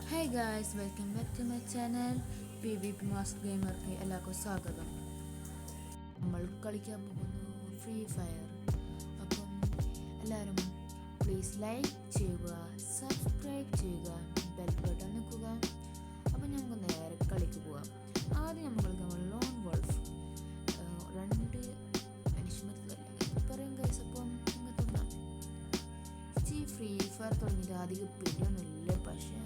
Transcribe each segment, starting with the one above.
Hey guys, welcome back to my channel PvP Master Gamerക്ക് എല്ലാവർക്കും സ്വാഗതം. നമ്മൾ കളിക്കാൻ പോകുന്നു ഫ്രീ ഫയർ. അപ്പം എല്ലാവരും പ്ലീസ് ലൈക്ക് ചെയ്യുക, സബ്സ്ക്രൈബ് ചെയ്യുക, ബെൽ ബട്ടൺ നിൽക്കുക. അപ്പം നമുക്ക് നേരെ കളിക്ക് പോകാം. ആദ്യം നമ്മൾ കളിക്കാൻ ലോൺ വോൾഫ്. രണ്ട് മനുഷ്യന്മാർ പറയും ഗൈസ്. അപ്പം നിങ്ങൾ തുടങ്ങാം. ഈ ഫ്രീ ഫയർ തുടങ്ങിയിട്ട് അധികം പിടിയൊന്നുമില്ല, പക്ഷേ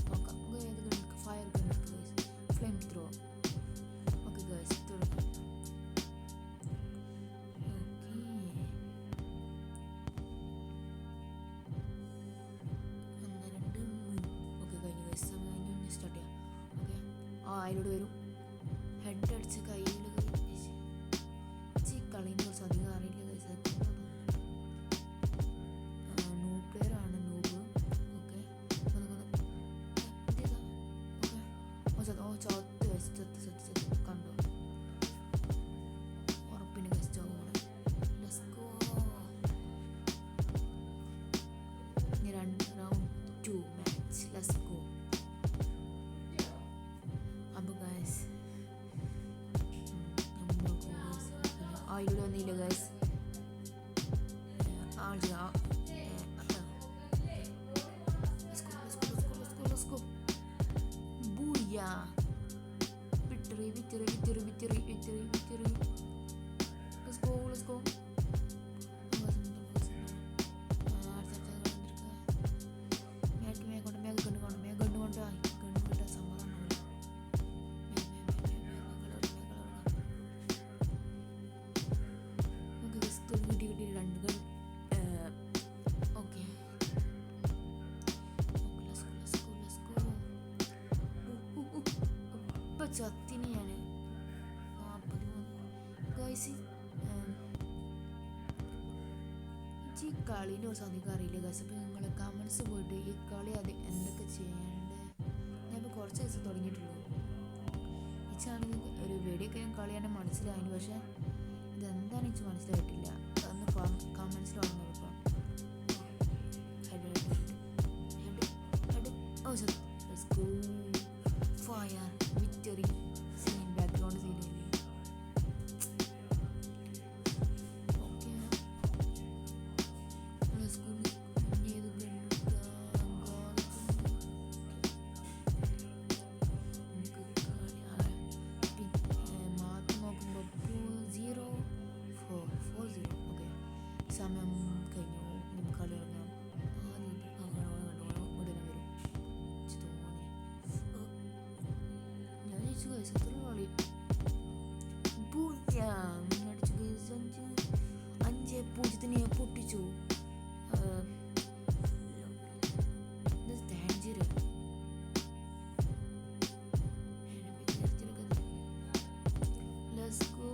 നോക്കാം. ഏത് ഗണ്ണിക്ക് ഫയർ ഗണ്ണിക്ക് guys, flame throw. Okay guys തുടങ്ങാം. ഒന്ന് രണ്ട് മൂന്ന്. ഓക്കെ കഴിഞ്ഞു ഗൈസ്. സമയം കഴിഞ്ഞ് സ്റ്റാർട്ട് ചെയ്യാം. ഓക്കെ അതിലൂടെ വരും. ഹെഡ് അടിച്ച് കയ്യിൽ കളീനെ കുറിച്ച് അധികം അറിയില്ല ഗൈസ്. നൂബ് പ്ലെയർ ആണ്, നൂബ്. ഓക്കെ ചത്ത് കണ്ടോ? ഉറപ്പിന് ഗസ്റ്റ് ആവുകയാണ്. ഇനി റൗണ്ട് 2 മാച്ച്. Let's go. അപ്പോൾ ഗൈസ് അതിലൂടെ വന്നില്ല guys. Victory. Let's go. ചത്തിനെയാണ് 43 guys. ഈ കളീൻ്റെ കുറച്ച് അധികം അറിയില്ല ഗൈസ്. അപ്പോൾ നിങ്ങൾ കമൻസ് പോയിട്ട് ഈ കളി എന്തൊക്കെ ചെയ്യേണ്ടത്. ഞാനിപ്പോൾ കുറച്ച് ദിവസം തുടങ്ങിയിട്ടുള്ളൂ. ഈ ചാനൽ ഒരു വീഡിയോ ഞാൻ കളിയാണെങ്കിൽ മനസ്സിലായിരുന്നു, പക്ഷേ ഇതെന്താണ് എനിക്ക് മനസ്സിലായിട്ടില്ല. അതൊന്ന് കമൻസിൽ വന്നു നോക്കാം. ഫയർ വിക്ടറി സീൻ, ബാക്ക്ഗ്രൗണ്ട് സീനില്ലേ. സമയം കഴിഞ്ഞു. നമുക്ക് കളി തുടങ്ങാം. ഞാൻ ജയിച്ചു ഗൈസ്. എത്ര കളി അടിച്ചു ഗൈസ്. 5-0 പൊട്ടിച്ചു. Let's go.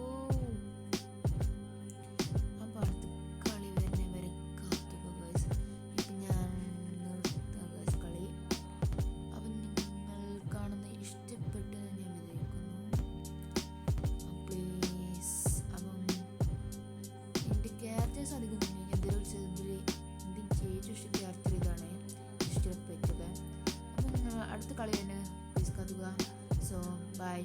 അടുത്ത കളി തന്നെ പ്ലീസ് കത്തുക. So by.